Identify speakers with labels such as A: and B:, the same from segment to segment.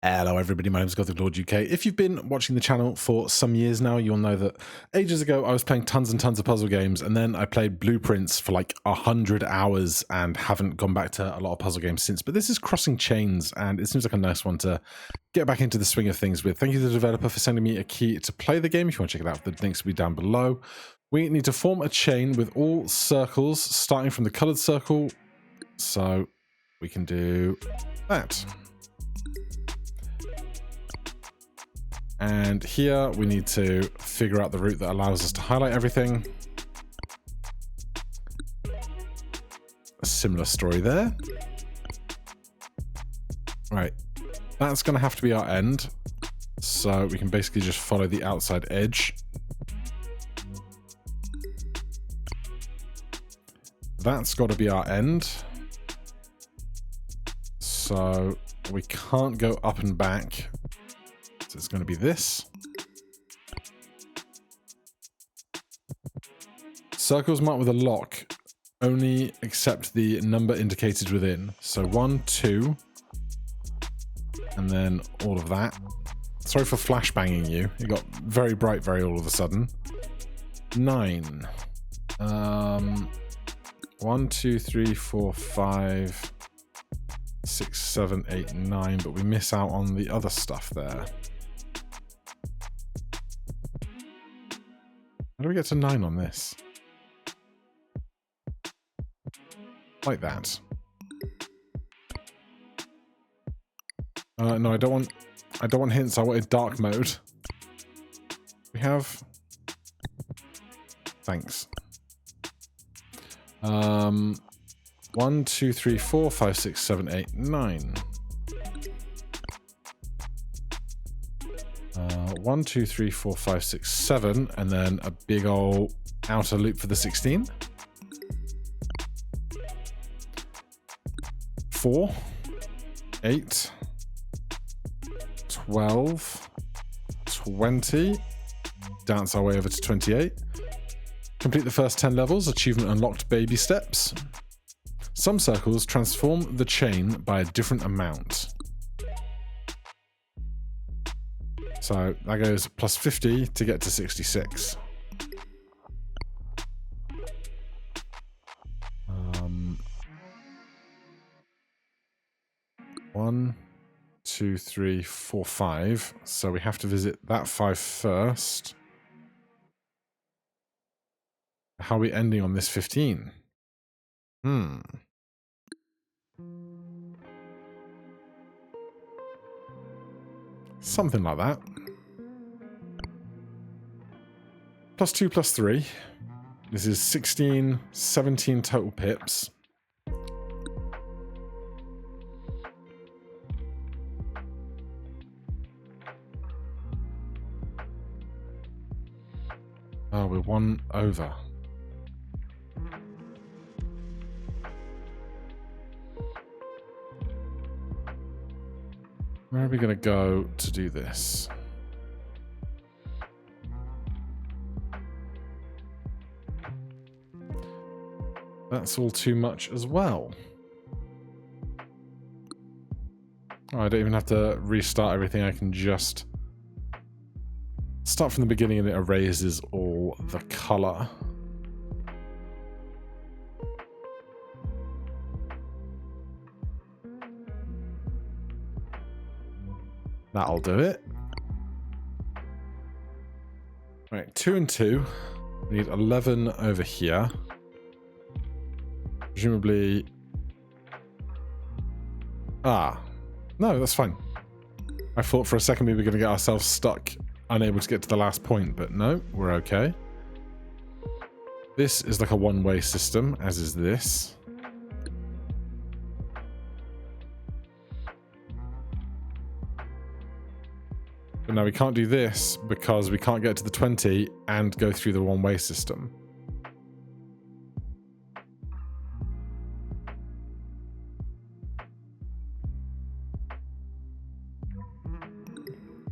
A: Hello everybody, my name is Gothic Lord UK. If you've been watching the channel for some years now, you'll know that ages ago I was playing tons and tons of puzzle games, and then I played Blueprints for like 100 hours and haven't gone back to a lot of puzzle games since. But this is Crossing Chains, and it seems like a nice one to get back into the swing of things with. Thank you to the developer for sending me a key to play the game. If you want to check it out, the links will be down below. We need to form a chain with all circles, starting from the coloured circle, so we can do that. And here we need to figure out the route that allows us to highlight everything. A similar story there. Right, that's going to have to be our end. So we can basically just follow the outside edge. That's got to be our end. So we can't go up and back. So it's going to be this. Circles marked with a lock only accept the number indicated within. So 1, 2, and then all of that. Sorry for flashbanging you. It got very bright very all of a sudden. 9. 1, 2, 3, 4, 5, 6, 7, 8, 9, but we miss out on the other stuff there. How do we get to 9 on this? Like that. No, I don't want hints. I wanted dark mode. We have. Thanks. 1, 2, 3, 4, 5, 6, 7, 8, 9. 1, 2, 3, 4, 5, 6, 7, and then a big old outer loop for the 16. 4, 8, 12, 20. Dance our way over to 28. Complete the first 10 levels. Achievement unlocked, baby steps. Some circles transform the chain by a different amount. So that goes plus 50 to get to 66. 1, 2, 3, 4, 5. So we have to visit that 5 first. How are we ending on this 15? Something like that. Plus 2, plus 3. This is 16, 17 total pips. Oh, we're 1 over. Where are we going to go to do this? That's all too much as well. Oh, I don't even have to restart everything. I can just start from the beginning and it erases all the color. That'll do it. Right, 2 and 2. We need 11 over here. Presumably... Ah. No, that's fine. I thought for a second we were going to get ourselves stuck, unable to get to the last point, but no, we're okay. This is like a one-way system, as is this. But now we can't do this because we can't get to the 20 and go through the one-way system.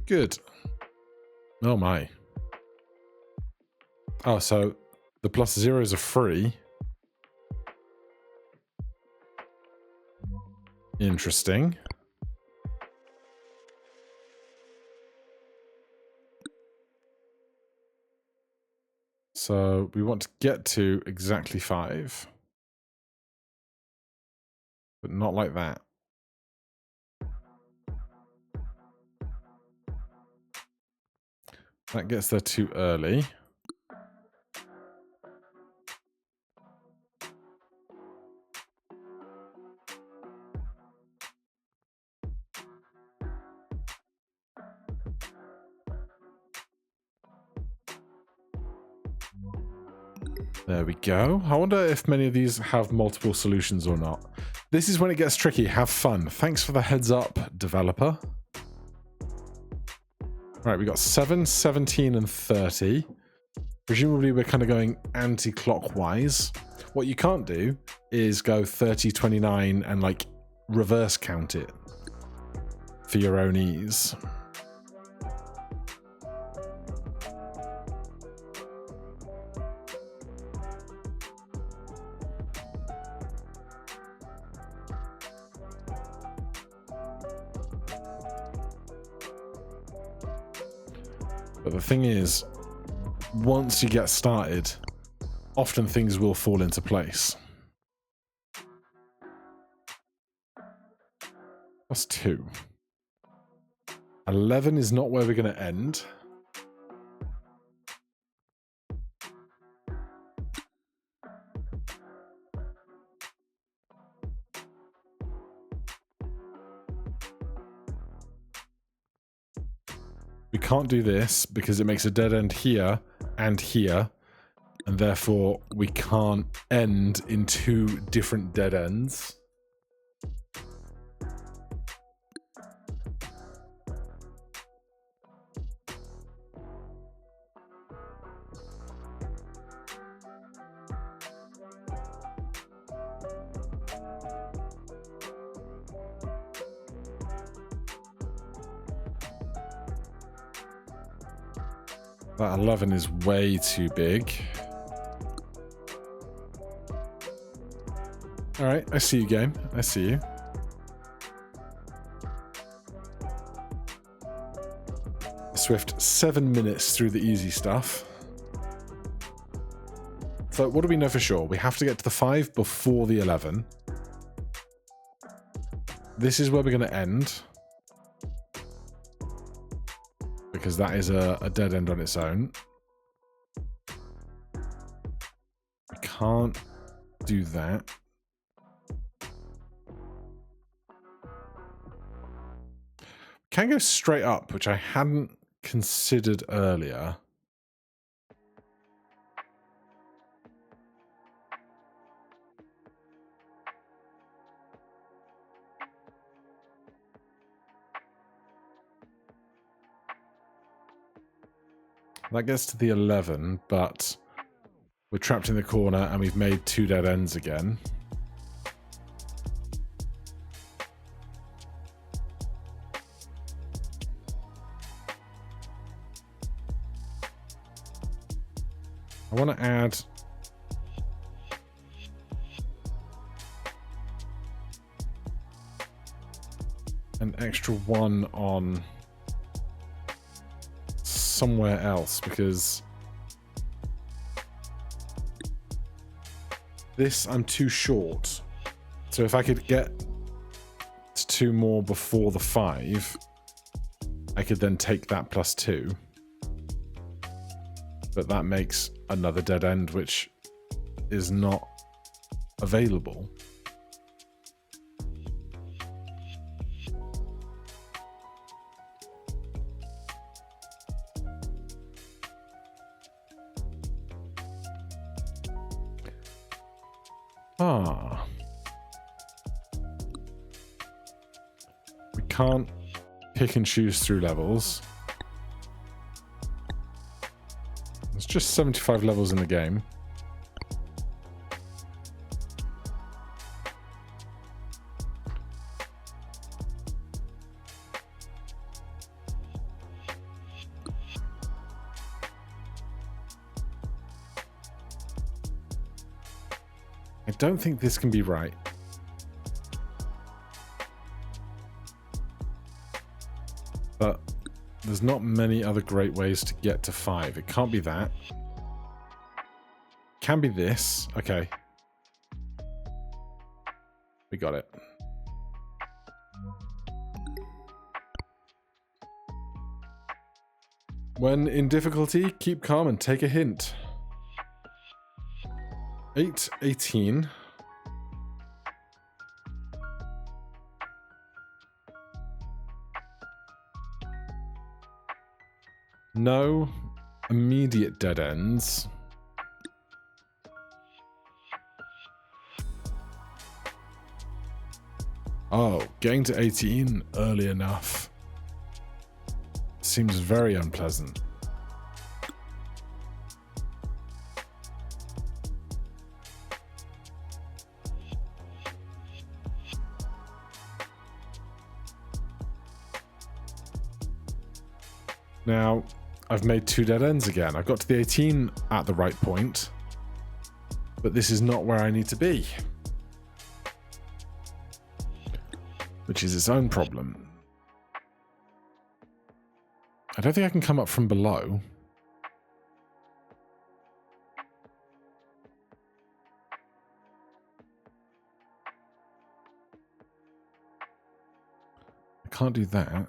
A: Good. Oh my. Oh, so the plus zeros are free. Interesting. So we want to get to exactly 5. But not like that. That gets there too early. There we go. I wonder if many of these have multiple solutions or not. This is when it gets tricky. Have fun. Thanks for the heads up, developer. Right, we got 7, 17, and 30. Presumably we're kind of going anti-clockwise. What you can't do is go 30, 29 and like reverse count it for your own ease. But the thing is, once you get started, often things will fall into place. That's 2. 11 is not where we're going to end. We can't do this because it makes a dead end here and here, and therefore we can't end in 2 different dead ends. That 11 is way too big. All right, I see you, game. I see you. Swift, 7 minutes through the easy stuff. So what do we know for sure? We have to get to the 5 before the 11. This is where we're going to end, because that is a dead end on its own. We can't do that. We can go straight up, which I hadn't considered earlier. That gets to the 11, but we're trapped in the corner and we've made 2 dead ends again. I want to add an extra 1 on somewhere else, because this I'm too short. So if I could get to 2 more before the 5, I could then take that plus 2. But that makes another dead end, which is not available. We can't pick and choose through levels. There's just 75 levels in the game. I don't think this can be right. But there's not many other great ways to get to 5. It can't be that. can be this. Okay. We got it. When in difficulty, keep calm and take a hint. 8, 18. No immediate dead ends. Oh, getting to 18 early enough seems very unpleasant. Now, I've made 2 dead ends again. I got to the 18 at the right point, but this is not where I need to be, which is its own problem. I don't think I can come up from below. I can't do that.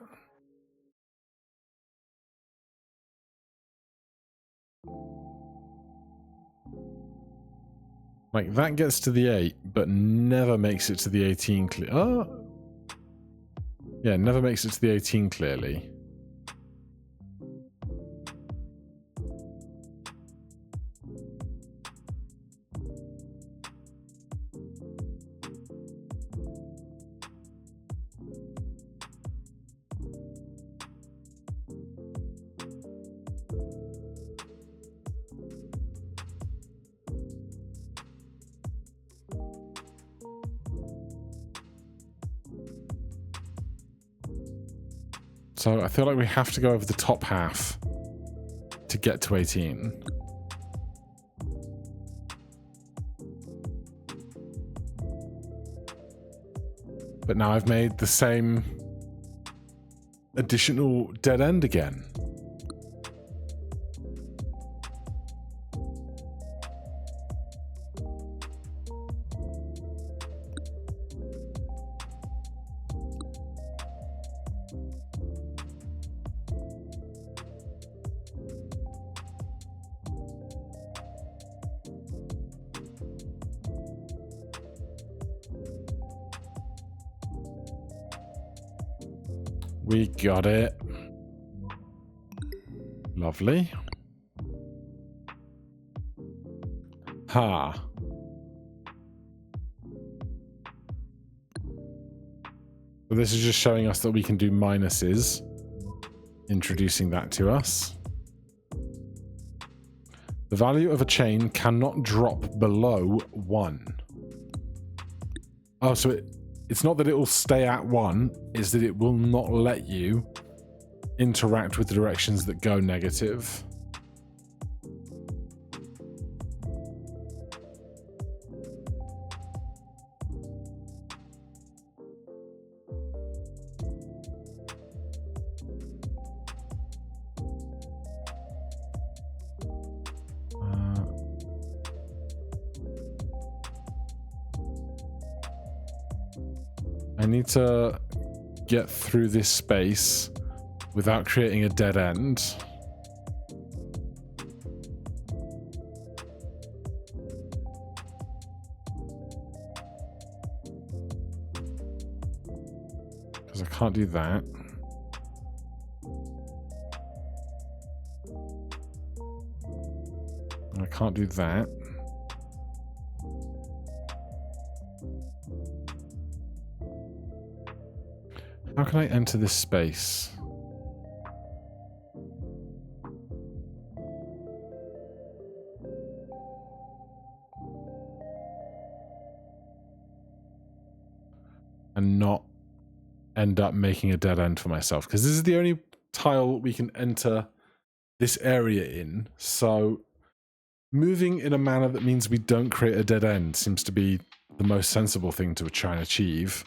A: Like, that gets to the 8, but never makes it to the 18 clear. Oh! Yeah, never makes it to the 18 clearly. So I feel like we have to go over the top half to get to 18. But now I've made the same additional dead end again. We got it. Lovely. Ha. So this is just showing us that we can do minuses, introducing that to us. The value of a chain cannot drop below 1. Oh, so it's not that it will stay at 1, it's that it will not let you interact with the directions that go negative. I need to get through this space without creating a dead end. Because I can't do that. I can't do that. How can I enter this space? And not end up making a dead end for myself, because this is the only tile we can enter this area in. So moving in a manner that means we don't create a dead end seems to be the most sensible thing to try and achieve,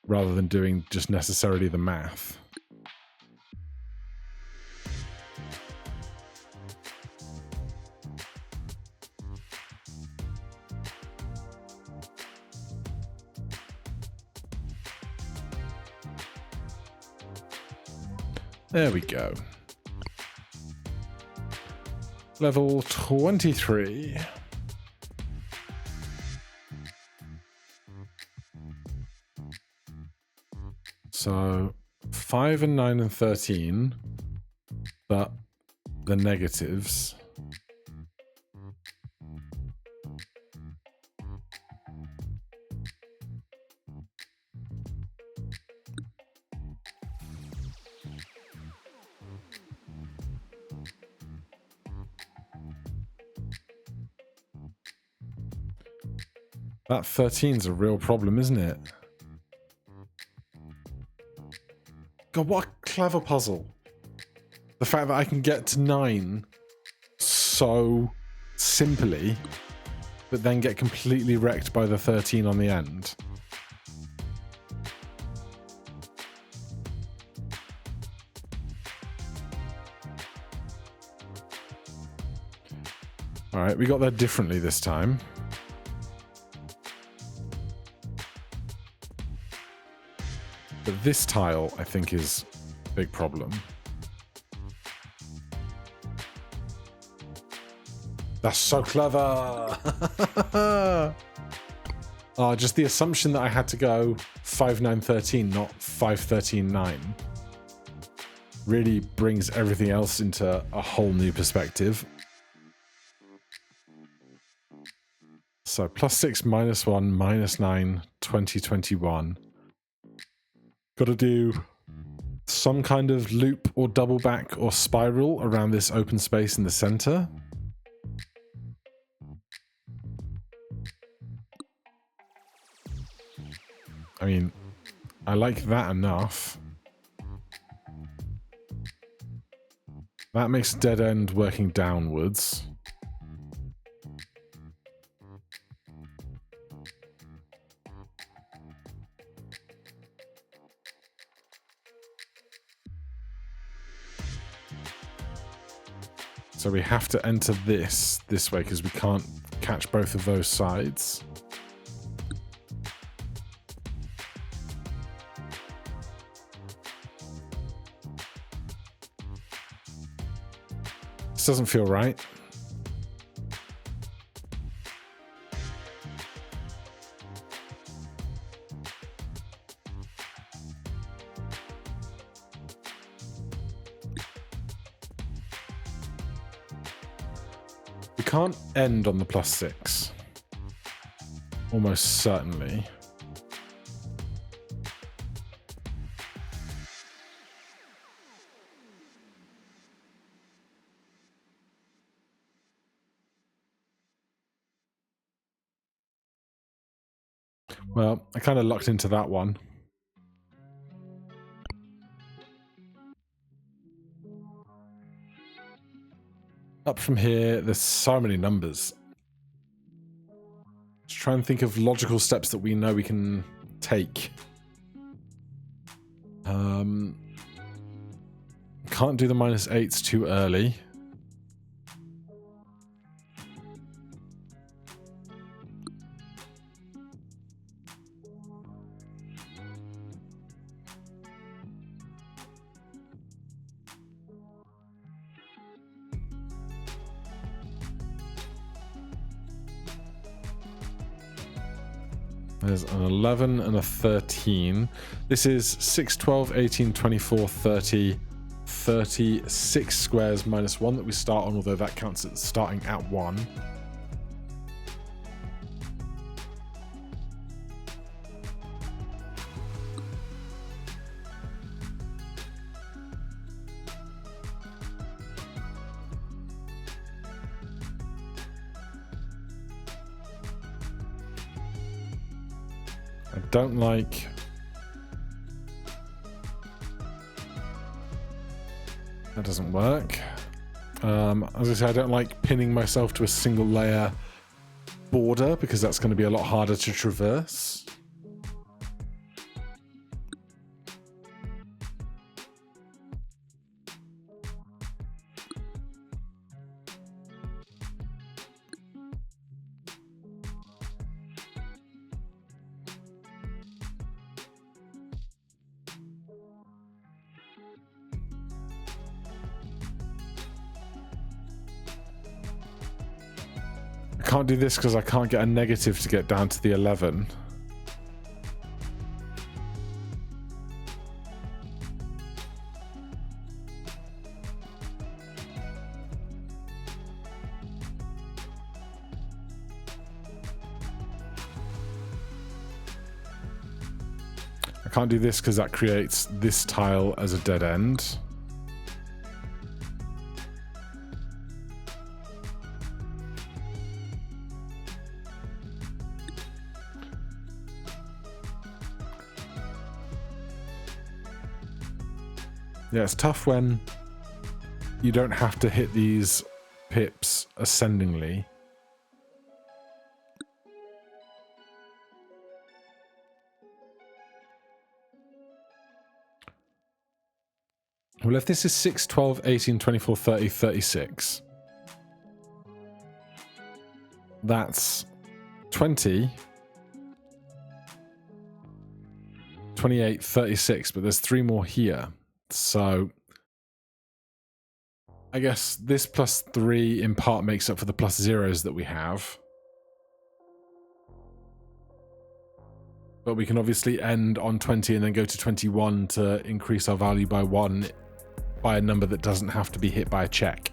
A: rather than doing just necessarily the math. There we go. Level 23. So 5 and 9 and 13, but the negatives. That 13's a real problem, isn't it? God, what a clever puzzle. The fact that I can get to 9 so simply, but then get completely wrecked by the 13 on the end. All right, we got there differently this time. But this tile, I think, is a big problem. That's so clever! Just the assumption that I had to go 5, 9, 13, not 5, 13, 9, really brings everything else into a whole new perspective. So +6, -1, -9, 20, 21. Got to do some kind of loop or double back or spiral around this open space in the center. I mean, I like that enough. That makes dead end working downwards. So we have to enter this way because we can't catch both of those sides. This doesn't feel right. We can't end on the +6. Almost certainly. Well, I kind of lucked into that one. Up from here, there's so many numbers. Just try and think of logical steps that we know we can take. Can't do the -8s too early. There's an 11 and a 13. This is 6, 12, 18, 24, 30, 36 squares -1 that we start on, although that counts as starting at 1. I don't like... That doesn't work. As I say, I don't like pinning myself to a single layer border because that's going to be a lot harder to traverse. can't do this because I can't get a negative to get down to the 11. I can't do this because that creates this tile as a dead end. Yeah, it's tough when you don't have to hit these pips ascendingly. Well, if this is 6, 12, 18, 24, 30, 36, that's 20, 28, 36, but there's 3 more here. So I guess this plus 3 in part makes up for the plus 0s that we have. But we can obviously end on 20 and then go to 21 to increase our value by 1 by a number that doesn't have to be hit by a check.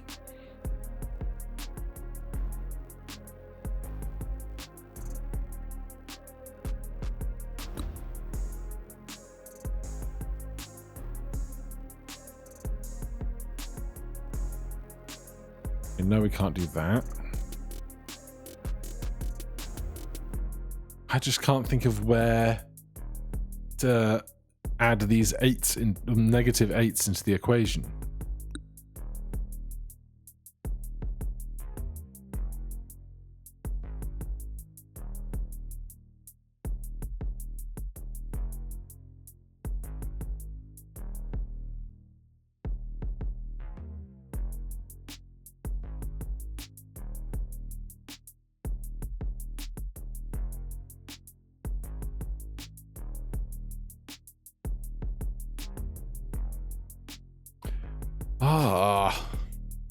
A: No, we can't do that. I just can't think of where to add these 8s in negative 8s into the equation.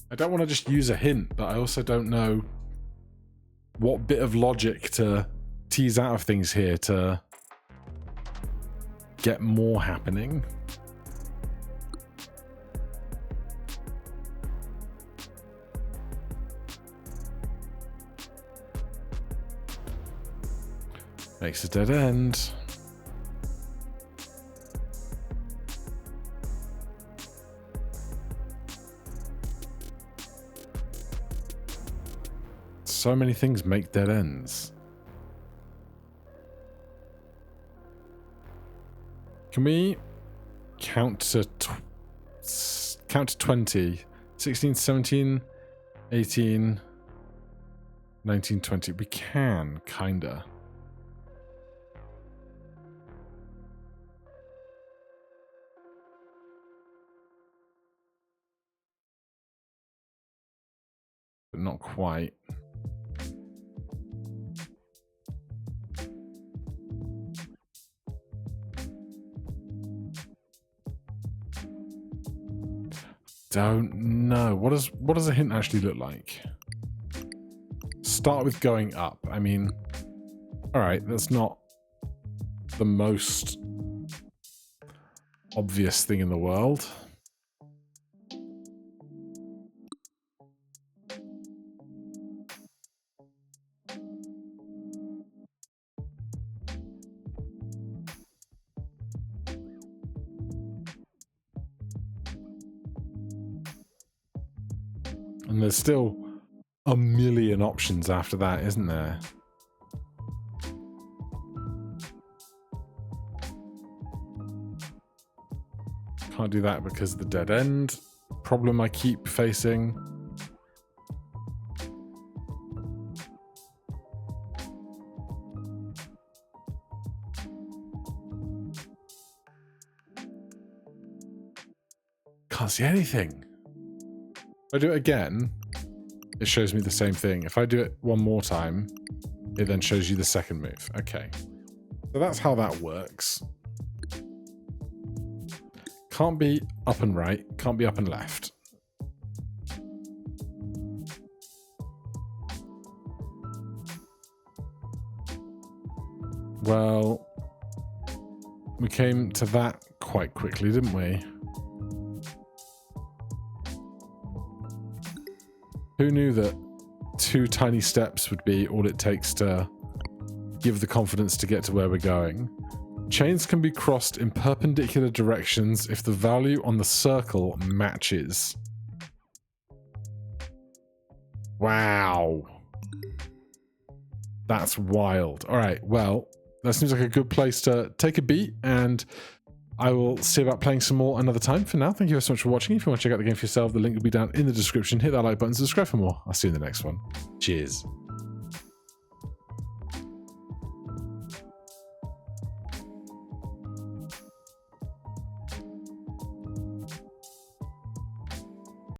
A: I don't want to just use a hint, but I also don't know what bit of logic to tease out of things here to get more happening. Makes a dead end. So many things make dead ends. Can we count to 20? 16, 17, 18, 19, 20. We can, kinda. But not quite. Don't know. What does a hint actually look like? Start with going up. I mean, all right, that's not the most obvious thing in the world. And there's still a million options after that, isn't there? Can't do that because of the dead end problem I keep facing. Can't see anything. If I do it again, it shows me the same thing. If I do it one more time, it then shows you the second move. Okay. So that's how that works. Can't be up and right, can't be up and left. Well, we came to that quite quickly, didn't we? Who knew that 2 tiny steps would be all it takes to give the confidence to get to where we're going? Chains can be crossed in perpendicular directions if the value on the circle matches. Wow. That's wild. All right, well, that seems like a good place to take a beat, and I will see about playing some more another time. For now, thank you so much for watching. If you want to check out the game for yourself, the link will be down in the description. Hit that like button, subscribe for more. I'll see you in the next one. Cheers.